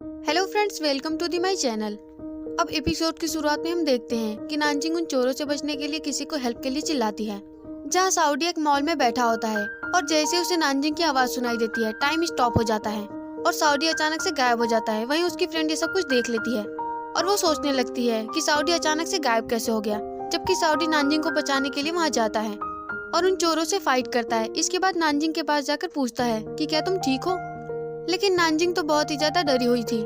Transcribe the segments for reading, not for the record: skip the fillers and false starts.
Hello friends, welcome to the my channel. अब episode की शुरुआत में हम देखते हैं कि नानजिंग उन चोरों से बचने के लिए किसी को हेल्प के लिए चिल्लाती है। जहां साउडी एक मॉल में बैठा होता है और जैसे उसे नानजिंग की आवाज सुनाई देती है, टाइम स्टॉप हो जाता है और साउडी अचानक से गायब हो जाता है। वहीं उसकी फ्रेंड ये सब कुछ देख लेती है और वो सोचने लगती है कि साउडी अचानक से गायब कैसे हो गया, जबकि साउडी नानजिंग को बचाने के लिए वहाँ जाता है और उन चोरों से फाइट करता है। इसके बाद नानजिंग के पास जाकर पूछता है कि क्या तुम ठीक हो, लेकिन नानजिंग तो बहुत ही ज्यादा डरी हुई थी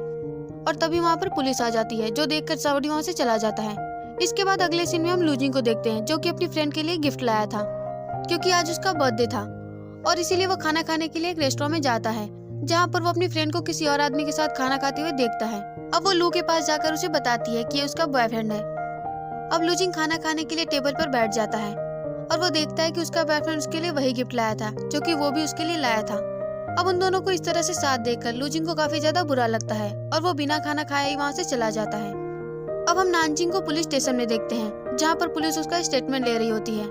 और तभी वहाँ पर पुलिस आ जाती है, जो देखकर साउडी वहाँ से चला जाता है। इसके बाद अगले सीन में हम लूजिंग को देखते हैं, जो कि अपनी फ्रेंड के लिए गिफ्ट लाया था क्योंकि आज उसका बर्थडे था और इसीलिए वो खाना खाने के लिए एक रेस्टोरेंट में जाता है, जहाँ पर वो अपनी फ्रेंड को किसी और आदमी के साथ खाना खाते हुए देखता है। अब वो लू के पास जाकर उसे बताती है कि ये उसका बॉयफ्रेंड है। अब लूजिंग खाना खाने के लिए टेबल पर बैठ जाता है और वो देखता है कि उसका बॉयफ्रेंड उसके लिए वही गिफ्ट लाया था जो कि वो भी उसके लिए लाया था। अब उन दोनों को इस तरह से साथ देखकर लूजिंग को काफी ज्यादा बुरा लगता है और वो बिना खाना खाए ही वहाँ से चला जाता है। अब हम नानजिंग को पुलिस स्टेशन में देखते हैं, जहाँ पर पुलिस उसका स्टेटमेंट ले रही होती है।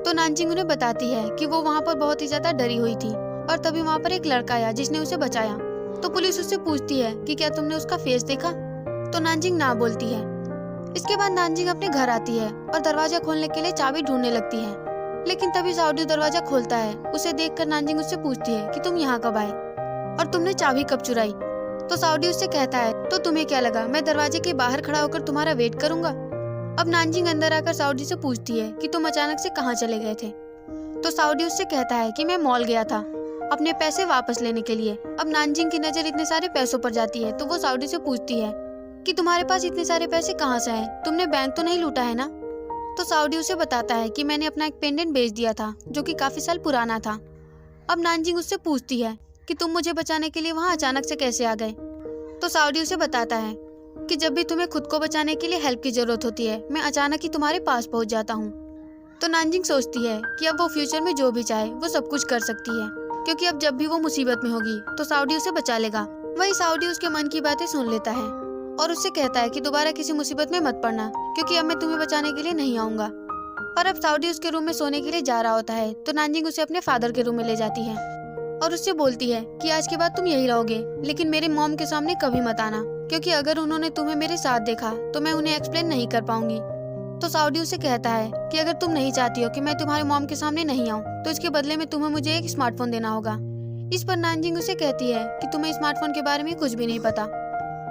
तो नानजिंग उन्हें बताती है कि वो वहाँ पर बहुत ही ज्यादा डरी हुई थी और तभी वहाँ पर एक लड़का आया जिसने उसे बचाया। तो पुलिस उससे पूछती है कि क्या तुमने उसका फेस देखा, तो नानजिंग ना बोलती है। इसके बाद नानजिंग अपने घर आती है और दरवाजा खोलने के लिए चाबी ढूंढने लगती है, लेकिन तभी साउडी दरवाजा खोलता है। उसे देखकर नानजिंग उससे पूछती है कि तुम यहाँ कब आए और तुमने चाबी कब चुराई। तो साउडी उससे कहता है तो तुम्हें क्या लगा मैं दरवाजे के बाहर खड़ा होकर तुम्हारा वेट करूंगा। अब नानजिंग अंदर आकर साउडी से पूछती है कि तुम अचानक से कहाँ चले गए थे। तो साउडी उससे कहता है कि मैं मॉल गया था अपने पैसे वापस लेने के लिए। अब नानजिंग की नजर इतने सारे पैसों पर जाती है, तो वो साउडी से पूछती है कि तुम्हारे पास इतने सारे पैसे कहाँ से आए, तुमने बैंक तो नहीं लूटा है ना। तो साउडी उसे बताता है कि मैंने अपना एक पेंडेंट बेच दिया था जो कि काफी साल पुराना था। अब नानजिंग उससे पूछती है कि तुम मुझे बचाने के लिए वहाँ अचानक से कैसे आ गए। तो साउडी उसे बताता है कि जब भी तुम्हें खुद को बचाने के लिए हेल्प की जरूरत होती है, मैं अचानक ही तुम्हारे पास पहुँच जाता हूँ। तो नानजिंग सोचती है कि अब वो फ्यूचर में जो भी चाहे वो सब कुछ कर सकती है, क्योंकि अब जब भी वो मुसीबत में होगी तो साउडी उसे बचा लेगा। वही साउडी उसके मन की बातें सुन लेता है और उससे कहता है कि दोबारा किसी मुसीबत में मत पड़ना, क्योंकि अब मैं तुम्हें बचाने के लिए नहीं आऊंगा। और अब साउडी उसके रूम में सोने के लिए जा रहा होता है, तो नानजिंग उसे अपने फादर के रूम में ले जाती है और उससे बोलती है कि आज के बाद तुम यही रहोगे, लेकिन मेरे मॉम के सामने कभी मत आना, क्योंकि अगर उन्होंने तुम्हें मेरे साथ देखा तो मैं उन्हें एक्सप्लेन नहीं कर पाऊंगी। तो साउडी उसे कहता है कि अगर तुम नहीं चाहती हो कि मैं तुम्हारे मॉम के सामने नहीं आऊँ, तो इसके बदले में तुम्हें मुझे एक स्मार्टफोन देना होगा। इस पर नानजिंग उसे कहती है कि तुम्हें स्मार्टफोन के बारे में कुछ भी नहीं पता।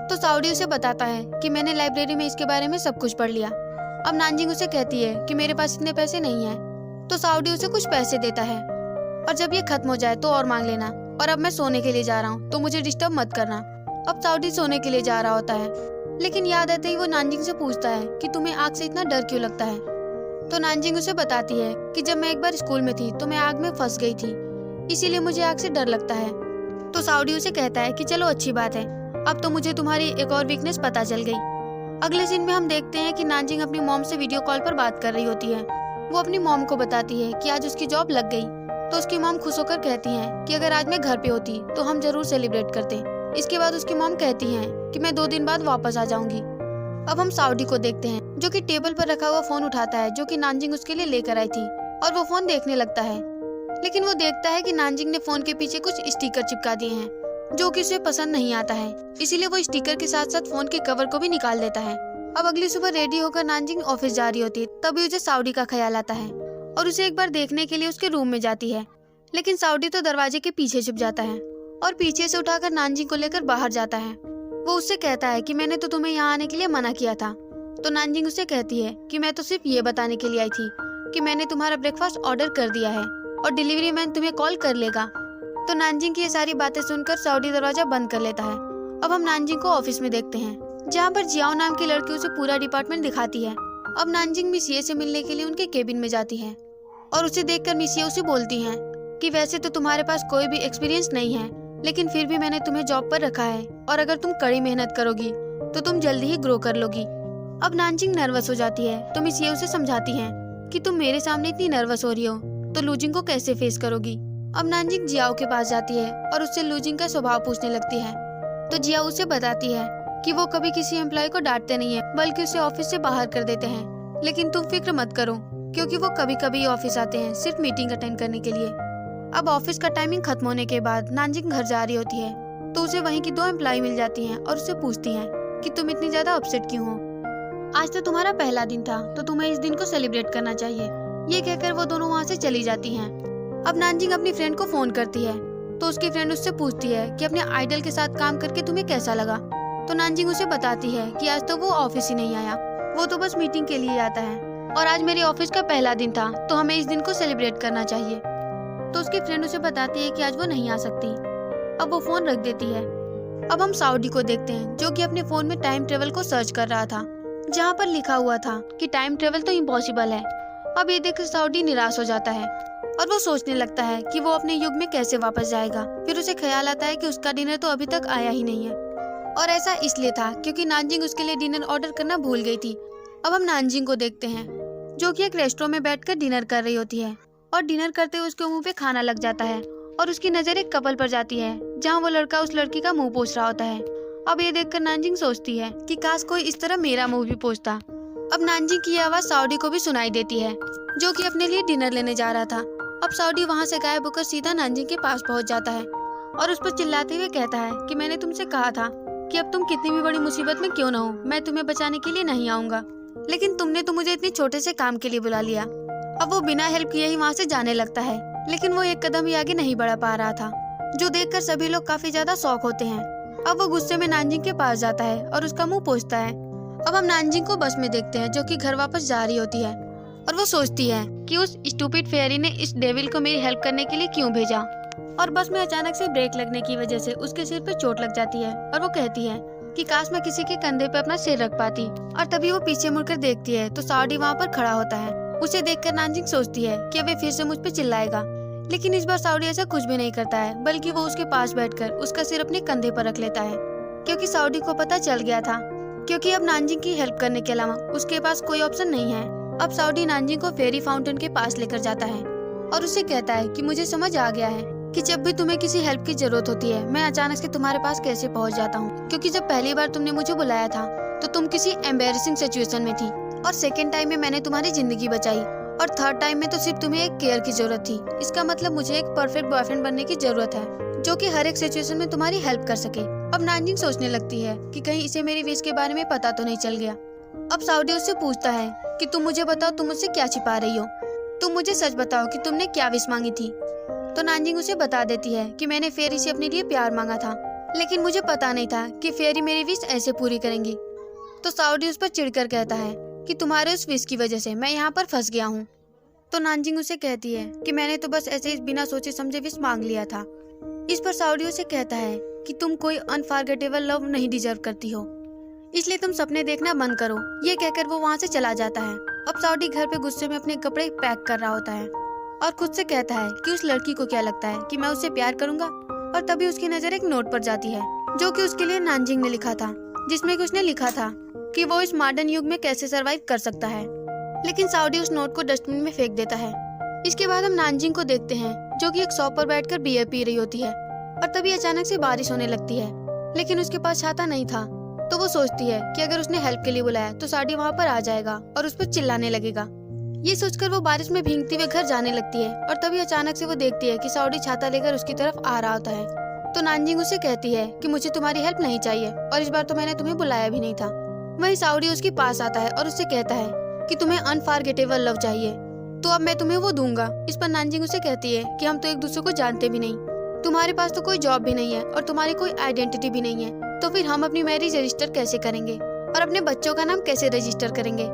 तो साउडी उसे बताता है कि मैंने लाइब्रेरी में इसके बारे में सब कुछ पढ़ लिया। अब नानजिंग उसे कहती है कि मेरे पास इतने पैसे नहीं हैं। तो साउडी उसे कुछ पैसे देता है और जब ये खत्म हो जाए तो और मांग लेना, और अब मैं सोने के लिए जा रहा हूँ तो मुझे डिस्टर्ब मत करना। अब साउडी सोने के लिए जा रहा होता है, लेकिन याद आते ही वो नानजिंग से पूछता है कि तुम्हें आग से इतना डर क्यों लगता है। तो नानजिंग उसे बताती है कि जब मैं एक बार स्कूल में थी तो मैं आग में फंस गई थी, इसीलिए मुझे आग से डर लगता है। तो साउडी उसे कहता है कि चलो अच्छी बात है, अब तो मुझे तुम्हारी एक और वीकनेस पता चल गई। अगले सीन में हम देखते हैं कि नानजिंग अपनी मॉम से वीडियो कॉल पर बात कर रही होती है। वो अपनी मॉम को बताती है कि आज उसकी जॉब लग गई। तो उसकी मॉम खुश होकर कहती हैं कि अगर आज मैं घर पे होती तो हम जरूर सेलिब्रेट करते। इसके बाद उसकी मॉम कहती हैं कि मैं 2 दिन बाद वापस आ जाऊंगी। अब हम साउडी को देखते हैं, जो कि टेबल पर रखा हुआ फोन उठाता है, जो कि नानजिंग उसके लिए लेकर आई थी, और वो फोन देखने लगता है। लेकिन वो देखता है कि नानजिंग ने फोन के पीछे कुछ स्टिकर चिपका दिए हैं जो कि उसे पसंद नहीं आता है, इसीलिए वो स्टिकर के साथ साथ फोन के कवर को भी निकाल देता है। अब अगली सुबह रेडी होकर नानजिंग ऑफिस जा रही होती है, तभी उसे साउडी का ख्याल आता है और उसे एक बार देखने के लिए उसके रूम में जाती है। लेकिन साउडी तो दरवाजे के पीछे छुप जाता है और पीछे से उठाकर नानजिंग को लेकर बाहर जाता है। वो उससे कहता है कि मैंने तो तुम्हें यहाँ आने के लिए मना किया था। तो नानजिंग उसे कहती है कि मैं तो सिर्फ ये बताने के लिए आई थी कि मैंने तुम्हारा ब्रेकफास्ट ऑर्डर कर दिया है और डिलीवरी मैन तुम्हें कॉल कर लेगा। तो नानजिंग की ये सारी बातें सुनकर साउडी दरवाजा बंद कर लेता है। अब हम नानजिंग को ऑफिस में देखते हैं, जहाँ पर जियाओ नाम की लड़की उसे पूरा डिपार्टमेंट दिखाती है। अब नानजिंग मिस ये से मिलने के लिए उनके केबिन में जाती है और उसे देखकर मिस ये उसे बोलती हैं कि वैसे तो तुम्हारे पास कोई भी एक्सपीरियंस नहीं है, लेकिन फिर भी मैंने तुम्हें जॉब पर रखा है और अगर तुम कड़ी मेहनत करोगी तो तुम जल्दी ही ग्रो कर लोगी। अब नानजिंग नर्वस हो जाती है, तो मिस ये उसे समझाती है कि तुम मेरे सामने इतनी नर्वस हो रही हो तो लूजिंग को कैसे फेस करोगी। अब नानजिंग जियाओ के पास जाती है और उससे लूजिंग का स्वभाव पूछने लगती है। तो जियाओ उसे बताती है कि वो कभी किसी एम्प्लॉय को डांटते नहीं है, बल्कि उसे ऑफिस से बाहर कर देते हैं, लेकिन तुम फिक्र मत करो क्योंकि वो कभी कभी ऑफिस आते हैं सिर्फ मीटिंग अटेंड करने के लिए। अब ऑफिस का टाइमिंग खत्म होने के बाद नानजिंग घर जा रही होती है, तो उसे वहीं की 2 एम्प्लॉय मिल जाती हैं और उससे पूछती हैं कि तुम इतनी ज्यादा अपसेट क्यों हो। आज तो तुम्हारा पहला दिन था, तो तुम्हें इस दिन को सेलिब्रेट करना चाहिए। ये कहकर वो दोनों वहाँ से चली जाती हैं। अब नानजिंग अपनी फ्रेंड को फोन करती है, तो उसकी फ्रेंड उससे पूछती है कि अपने आइडल के साथ काम करके तुम्हें कैसा लगा। तो नानजिंग उसे बताती है कि आज तो वो ऑफिस ही नहीं आया, वो तो बस मीटिंग के लिए आता है और आज मेरे ऑफिस का पहला दिन था, तो हमें इस दिन को सेलिब्रेट करना चाहिए। तो उसकी फ्रेंड उसे बताती है कि आज वो नहीं आ सकती। अब वो फोन रख देती है। अब हम साउडी को देखते हैं, जो कि अपने फोन में टाइम ट्रेवल को सर्च कर रहा था, जहाँ पर लिखा हुआ था कि टाइम ट्रेवल तो इम्पॉसिबल है। अब ये देखकर साउडी निराश हो जाता है और वो सोचने लगता है कि वो अपने युग में कैसे वापस जाएगा। फिर उसे ख्याल आता है कि उसका डिनर तो अभी तक आया ही नहीं है, और ऐसा इसलिए था क्योंकि नानजिंग उसके लिए डिनर ऑर्डर करना भूल गई थी। अब हम नानजिंग को देखते हैं, जो कि एक रेस्टोरेंट में बैठकर डिनर कर रही होती है, और डिनर करते हुए उसके मुंह पे खाना लग जाता है और उसकी नजर एक कपल पर जाती है, जहाँ वो लड़का उस लड़की का मुंह पोंछ रहा होता है। अब ये देखकर नानजिंग सोचती है कि काश कोई इस तरह मेरा मुंह भी पोंछता। अब नानजिंग की आवाज साउडी को भी सुनाई देती है, जो कि अपने लिए डिनर लेने जा रहा था। अब साउडी वहाँ से गायब होकर सीधा नानजिंग के पास पहुँच जाता है और उस पर चिल्लाते हुए कहता है कि मैंने तुमसे कहा था कि अब तुम कितनी भी बड़ी मुसीबत में क्यों न हो, मैं तुम्हें बचाने के लिए नहीं आऊंगा, लेकिन तुमने तो मुझे इतने छोटे से काम के लिए बुला लिया। अब वो बिना हेल्प किए ही वहाँ से जाने लगता है, लेकिन वो एक कदम भी आगे नहीं बढ़ा पा रहा था, जो देखकर सभी लोग काफी ज्यादा शॉक होते हैं। अब वो गुस्से में नानजिंग के पास जाता है और उसका मुंह पोंछता है। अब हम नानजिंग को बस में देखते हैं, जो कि घर वापस जा रही होती है, और वो सोचती है कि उस स्टूपिड फेयरी ने इस डेविल को मेरी हेल्प करने के लिए क्यों भेजा। और बस में अचानक से ब्रेक लगने की वजह से उसके सिर पे चोट लग जाती है और वो कहती है कि काश मैं किसी के कंधे पे अपना सिर रख पाती। और तभी वो पीछे मुड़कर देखती है तो साउडी वहाँ पर खड़ा होता है। उसे देखकर नानजिंग सोचती है कि अब ये फिर से मुझ पे चिल्लाएगा, लेकिन इस बार साउडी ऐसा कुछ भी नहीं करता है, बल्कि वो उसके पास बैठकर उसका सिर अपने कंधे पर रख लेता है, क्योंकि साउडी को पता चल गया था, क्योंकि अब नानजिंग की हेल्प करने के अलावा उसके पास कोई ऑप्शन नहीं है। अब साउडी नानजिंग को फेरी फाउंटेन के पास लेकर जाता है और उसे कहता है कि मुझे समझ आ गया है कि जब भी तुम्हें किसी हेल्प की जरूरत होती है, मैं अचानक से तुम्हारे पास कैसे पहुंच जाता हूँ। क्योंकि जब पहली बार तुमने मुझे बुलाया था तो तुम किसी एम्बेरसिंग सिचुएशन में थी, और सेकेंड टाइम में मैंने तुम्हारी जिंदगी बचाई, और थर्ड टाइम में तो सिर्फ तुम्हें एक केयर की जरूरत थी। इसका मतलब मुझे एक परफेक्ट बॉयफ्रेंड बनने की जरूरत है, जो कि हर एक सिचुएशन में तुम्हारी हेल्प कर सके। अब नानजिंग सोचने लगती है कि कहीं इसे मेरी विश के बारे में पता तो नहीं चल गया। अब साउडी उससे पूछता है कि तुम मुझे बताओ, तुम मुझसे क्या छिपा रही हो, तुम मुझे सच बताओ कि तुमने क्या विश मांगी थी। तो नानजिंग उसे बता देती है कि मैंने फेरी से अपने लिए प्यार मांगा था, लेकिन मुझे पता नहीं था कि फेरी मेरी विश ऐसे पूरी करेंगी। तो साउडी उस पर चिढ़कर कहता है कि तुम्हारे उस विश की वजह से मैं यहाँ पर फंस गया हूँ। तो नानजिंग उसे कहती है कि मैंने तो बस ऐसे ही बिना सोचे समझे विश मांग लिया था। इस पर साउडी उसे कहता है कि तुम कोई अनफॉरगेटेबल लव नहीं डिजर्व करती हो, इसलिए तुम सपने देखना बंद करो। ये कहकर वो वहाँ से चला जाता है। अब साउडी घर पे गुस्से में अपने कपड़े पैक कर रहा होता है और खुद से कहता है कि उस लड़की को क्या लगता है कि मैं उससे प्यार करूंगा। और तभी उसकी नजर एक नोट पर जाती है, जो कि उसके लिए नानजिंग ने लिखा था, जिसमें कि उसने लिखा था कि वो इस मॉडर्न युग में कैसे सरवाइव कर सकता है। लेकिन साउडी उस नोट को डस्टबिन में फेंक देता है। इसके बाद हम नानजिंग को देखते हैं, जो कि एक शॉप पर बैठकर बियर पी रही होती है, और तभी अचानक से बारिश होने लगती है, लेकिन उसके पास छाता नहीं था। तो वो सोचती है कि अगर उसने हेल्प के लिए बुलाया तो साउडी वहाँ पर आ जाएगा और उस पर चिल्लाने लगेगा। ये सोचकर वो बारिश में भीगते हुए घर जाने लगती है, और तभी अचानक से वो देखती है कि साउडी छाता लेकर उसकी तरफ आ रहा होता है। तो नानजिंग उसे कहती है कि मुझे तुम्हारी हेल्प नहीं चाहिए, और इस बार तो मैंने तुम्हें बुलाया भी नहीं था। वहीं साउडी उसके पास आता है और उससे कहता है कि तुम्हें अनफॉरगेटेबल लव चाहिए, तो अब मैं तुम्हें वो दूंगा। इस पर नानजिंग उसे कहती है कि हम तो एक दूसरे को जानते भी नहीं, तुम्हारे पास तो कोई जॉब भी नहीं है और तुम्हारी कोई आइडेंटिटी भी नहीं है, तो फिर हम अपनी मैरिज रजिस्टर कैसे करेंगे और अपने बच्चों का नाम कैसे रजिस्टर करेंगे।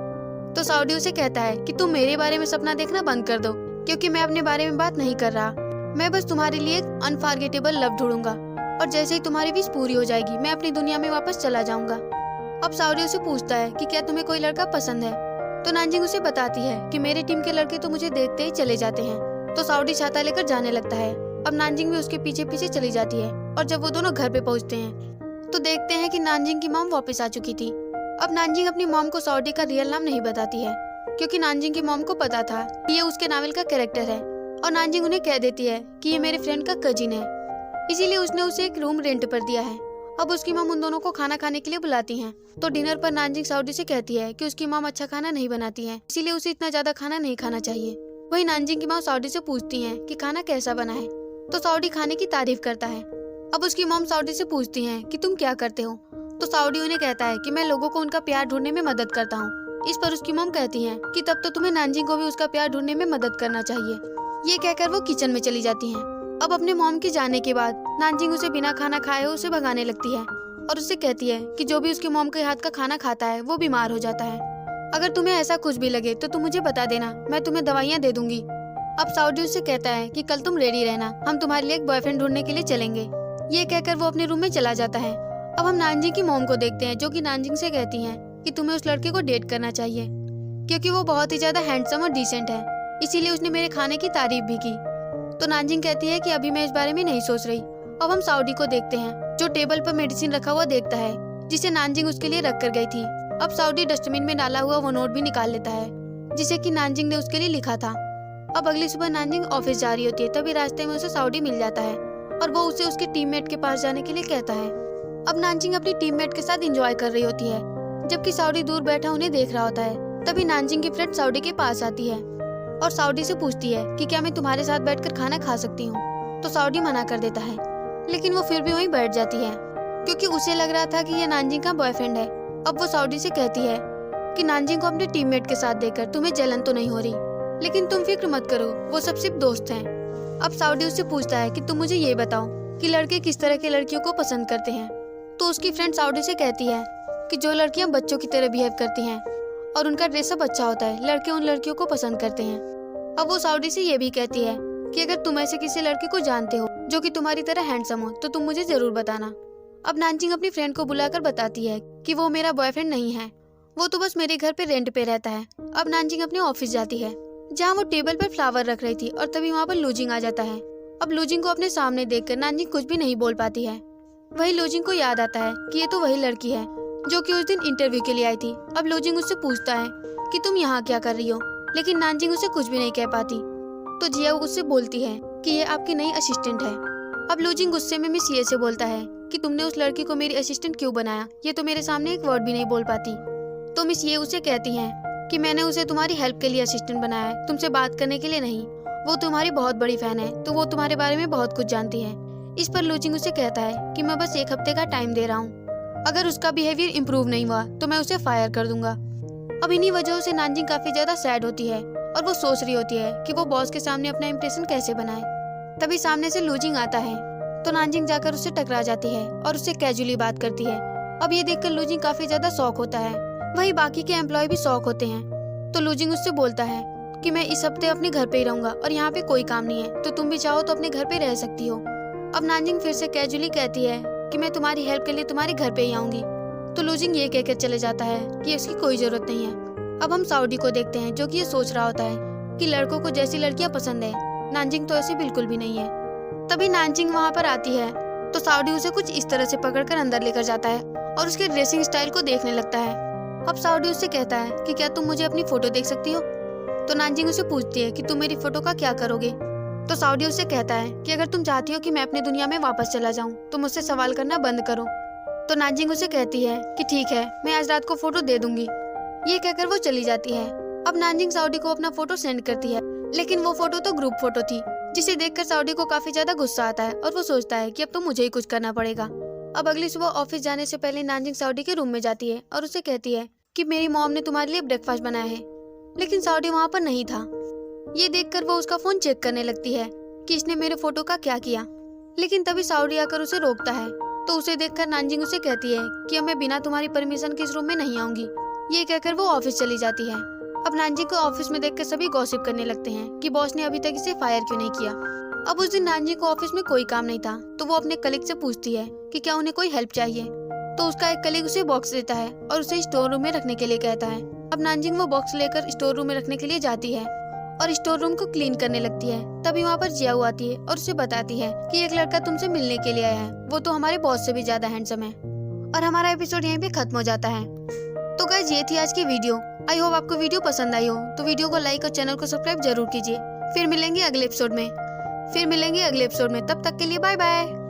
तो साउडी उसे कहता है कि तुम मेरे बारे में सपना देखना बंद कर दो, क्योंकि मैं अपने बारे में बात नहीं कर रहा। मैं बस तुम्हारे लिए एक अनफॉरगेटेबल लव ढूंढूंगा, और जैसे ही तुम्हारी विश पूरी हो जाएगी मैं अपनी दुनिया में वापस चला जाऊंगा। अब साउडी उसे पूछता है कि क्या तुम्हें कोई लड़का पसंद है। तो नानजिंग उसे बताती है कि मेरे टीम के लड़के तो मुझे देखते ही चले जाते हैं। तो साउडी छाता लेकर जाने लगता है। अब नानजिंग भी उसके पीछे पीछे चली जाती है, और जब वो दोनों घर पे पहुंचते हैं तो देखते हैं कि नानजिंग की मॉम वापस आ चुकी थी। अब नानजिंग अपनी मॉम को साउडी का रियल नाम नहीं बताती है, क्योंकि नानजिंग की मॉम को पता था कि ये उसके नावल का कैरेक्टर है, और नानजिंग उन्हें कह देती है कि ये मेरे फ्रेंड का कजिन है, इसीलिए उसने उसे एक रूम रेंट पर दिया है। अब उसकी मॉम उन दोनों को खाना खाने के लिए बुलाती हैं। तो डिनर पर नानजिंग साउडी से कहती है कि उसकी मॉम अच्छा खाना नहीं बनाती है, इसीलिए उसे इतना ज्यादा खाना नहीं खाना चाहिए। वही नानजिंग की मॉम साउडी से पूछती है कि खाना कैसा बना है। तो साउडी खाने की तारीफ करता है, अब उसकी मॉम साउडी से पूछती हैं कि तुम क्या करते हो, तो साउडी उन्हें कहता है कि मैं लोगों को उनका प्यार ढूंढने में मदद करता हूँ। इस पर उसकी मॉम कहती हैं कि तब तो तुम्हें नानजिंग को भी उसका प्यार ढूंढने में मदद करना चाहिए। ये कहकर वो किचन में चली जाती हैं। अब अपने मॉम के जाने के बाद नानजिंग उसे बिना खाना खाए उसे भगाने लगती है और उससे कहती है कि जो भी उसके मॉम के हाथ का खाना खाता है वो बीमार हो जाता है। अगर तुम्हें ऐसा कुछ भी लगे तो तुम मुझे बता देना, मैं तुम्हें दवाइयाँ दे दूंगी। अब साउडी उससे कहता है कि कल तुम रेडी रहना, हम तुम्हारे लिए एक बॉयफ्रेंड ढूंढने के लिए चलेंगे। ये कहकर वो अपने रूम में चला जाता है। अब हम नानजिंग की मॉम को देखते हैं जो कि नानजिंग से कहती हैं कि तुम्हें उस लड़के को डेट करना चाहिए क्योंकि वो बहुत ही ज्यादा हैंडसम और डिसेंट है, इसीलिए उसने मेरे खाने की तारीफ भी की। तो नानजिंग कहती है कि अभी मैं इस बारे में नहीं सोच रही। अब हम साउडी को देखते हैं जो टेबल पर मेडिसिन रखा हुआ देखता है जिसे नानजिंग उसके लिए रख कर गई थी। अब साउडी डस्टबिन में डाला हुआ वो नोट भी निकाल लेता है जिसे कि नानजिंग ने उसके लिए लिखा था। अब अगली सुबह नानजिंग ऑफिस जा रही होती है, तभी रास्ते में उसे साउडी मिल जाता है और वो उसे उसके टीममेट के पास जाने के लिए कहता है। अब नानजिंग अपनी टीममेट के साथ एंजॉय कर रही होती है जबकि साउडी दूर बैठा उन्हें देख रहा होता है। तभी नानजिंग की फ्रेंड साउडी के पास आती है और साउडी से पूछती है कि क्या मैं तुम्हारे साथ बैठकर खाना खा सकती हूँ, तो साउडी मना कर देता है लेकिन वो फिर भी वहीं बैठ जाती है क्योंकि उसे लग रहा था कि ये नानजिंग का बॉयफ्रेंड है। अब वो साउडी से कहती है कि नानजिंग को अपने टीममेट के साथ देखकर तुम्हें जलन तो नहीं हो रही, लेकिन तुम फिक्र मत करो, वो सब सिर्फ दोस्त हैं। अब साउडी उससे पूछता है कि तुम मुझे ये बताओ कि लड़के किस तरह के लड़कियों को पसंद करते हैं, तो उसकी फ्रेंड साउडी से कहती है कि जो लड़कियां बच्चों की तरह बिहेव करती हैं और उनका ड्रेसअप अच्छा होता है, लड़के उन लड़कियों को पसंद करते हैं। अब वो साउडी से ये भी कहती है कि अगर तुम ऐसे किसी लड़के को जानते हो जो कि तुम्हारी तरह हैंडसम हो तो तुम मुझे जरूर बताना। अब नानजिंग अपनी फ्रेंड को बुलाकर बताती है कि वो मेरा बॉयफ्रेंड नहीं है, वो तो बस मेरे घर पे रेंट पे रहता है। अब नानजिंग अपने ऑफिस जाती है जहाँ वो टेबल पर फ्लावर रख रही थी और तभी वहाँ पर लूजिंग आ जाता है। अब लूजिंग को अपने सामने देखकर नानजिंग कुछ भी नहीं बोल पाती है। वही लूजिंग को याद आता है कि ये तो वही लड़की है जो कि उस दिन इंटरव्यू के लिए आई थी। अब लूजिंग उससे पूछता है कि तुम यहाँ क्या कर रही हो, लेकिन नानजिंग उसे कुछ भी नहीं कह पाती। तो जिया उससे बोलती है कि ये आपकी नई असिस्टेंट है। अब लूजिंग गुस्से में मिस ये से बोलता है कि तुमने उस लड़की को मेरी असिस्टेंट क्यों बनाया, ये तो मेरे सामने एक वर्ड भी नहीं बोल पाती। तो मिस ये उसे कहती हैं कि मैंने उसे तुम्हारी हेल्प के लिए असिस्टेंट बनाया है, तुमसे बात करने के लिए नहीं। वो तुम्हारी बहुत बड़ी फैन है तो वो तुम्हारे बारे में बहुत कुछ जानती है। इस पर लूजिंग उसे कहता है कि मैं बस 1 हफ्ते का टाइम दे रहा हूँ, अगर उसका बिहेवियर इम्प्रूव नहीं हुआ तो मैं उसे फायर कर दूंगा। अब इन्हीं वजहों से नानजिंग काफी ज्यादा सैड होती है और वो सोच रही होती है कि वो बॉस के सामने अपना इम्प्रेशन कैसे बनाए। तभी सामने से लूजिंग आता है तो नानजिंग जाकर उससे टकरा जाती है और उससे कैजुअली बात करती है। अब ये देखकर लूजिंग काफी ज्यादा शॉक होता है, वही बाकी के एम्प्लॉय भी शॉक होते हैं। तो लूजिंग उससे बोलता है कि मैं इस हफ्ते अपने घर पे ही रहूंगा और यहाँ पे कोई काम नहीं है, तो तुम भी चाहो तो अपने घर पे रह सकती हो। अब नानजिंग फिर से कैजुअली कहती है कि मैं तुम्हारी हेल्प के लिए तुम्हारे घर पे ही आऊंगी। तो लूजिंग ये कहकर चले जाता है कि इसकी कोई जरूरत नहीं है। अब हम साउडी को देखते हैं जो कि ये सोच रहा होता है कि लड़कों को जैसी लड़कियां पसंद है, नानजिंग तो ऐसी बिल्कुल भी नहीं है। तभी नानजिंग वहाँ पर आती है तो साउडी उसे कुछ इस तरह से पकड़कर अंदर लेकर जाता है और उसके ड्रेसिंग स्टाइल को देखने लगता है। अब साउडी उससे कहता है कि क्या तुम मुझे अपनी फोटो देख सकती हो। तो नानजिंग उसे पूछती है कि तुम मेरी फोटो का क्या करोगे। तो साउडी उससे कहता है कि अगर तुम चाहती हो कि मैं अपनी दुनिया में वापस चला जाऊं तो मुझसे सवाल करना बंद करो। तो नानजिंग उसे कहती है कि ठीक है, मैं आज रात को फोटो दे दूंगी। ये कहकर वो चली जाती है। अब नानजिंग साउडी को अपना फोटो सेंड करती है, लेकिन वो फोटो तो ग्रुप फोटो थी, जिसे देखकर साउडी को काफी ज्यादा गुस्सा आता है और वो सोचता है कि अब तो मुझे ही कुछ करना पड़ेगा। अब अगली सुबह ऑफिस जाने से पहले नानजिंग साउडी के रूम में जाती है और उसे कहती है कि मेरी मॉम ने तुम्हारे लिए ब्रेकफास्ट बनाया है, लेकिन साउडी वहाँ पर नहीं था। ये देखकर वो उसका फोन चेक करने लगती है कि इसने मेरे फोटो का क्या किया, लेकिन तभी साउडी आकर उसे रोकता है। तो उसे देखकर नानजिंग उसे कहती है कि अब मैं बिना तुम्हारी परमिशन के इस रूम में नहीं आऊंगी। ये कहकर वो ऑफिस चली जाती है। अब नानजिंग को ऑफिस में देखकर सभी गॉसिप करने लगते हैं कि बॉस ने अभी तक इसे फायर क्यों नहीं किया। अब उस दिन नानजिंग को ऑफिस में कोई काम नहीं था, तो वो अपने कलीग से पूछती है कि क्या उन्हें कोई हेल्प चाहिए। तो उसका एक कलीग उसे बॉक्स देता है और उसे स्टोर रूम में रखने के लिए कहता है। अब नानजिंग वो बॉक्स लेकर स्टोर रूम में रखने के लिए जाती है और स्टोर रूम को क्लीन करने लगती है। तभी वहाँ पर जियाऊ आती है और उसे बताती है कि एक लड़का तुमसे मिलने के लिए आया है, वो तो हमारे बॉस से भी ज्यादा हैंडसम है। और हमारा एपिसोड यहीं पे खत्म हो जाता है। तो गाइस ये थी आज की वीडियो। आई होप आपको वीडियो पसंद आई हो, तो वीडियो को लाइक और चैनल को सब्सक्राइब जरूर कीजिए। फिर मिलेंगे अगले एपिसोड में। तब तक के लिए बाय बाय।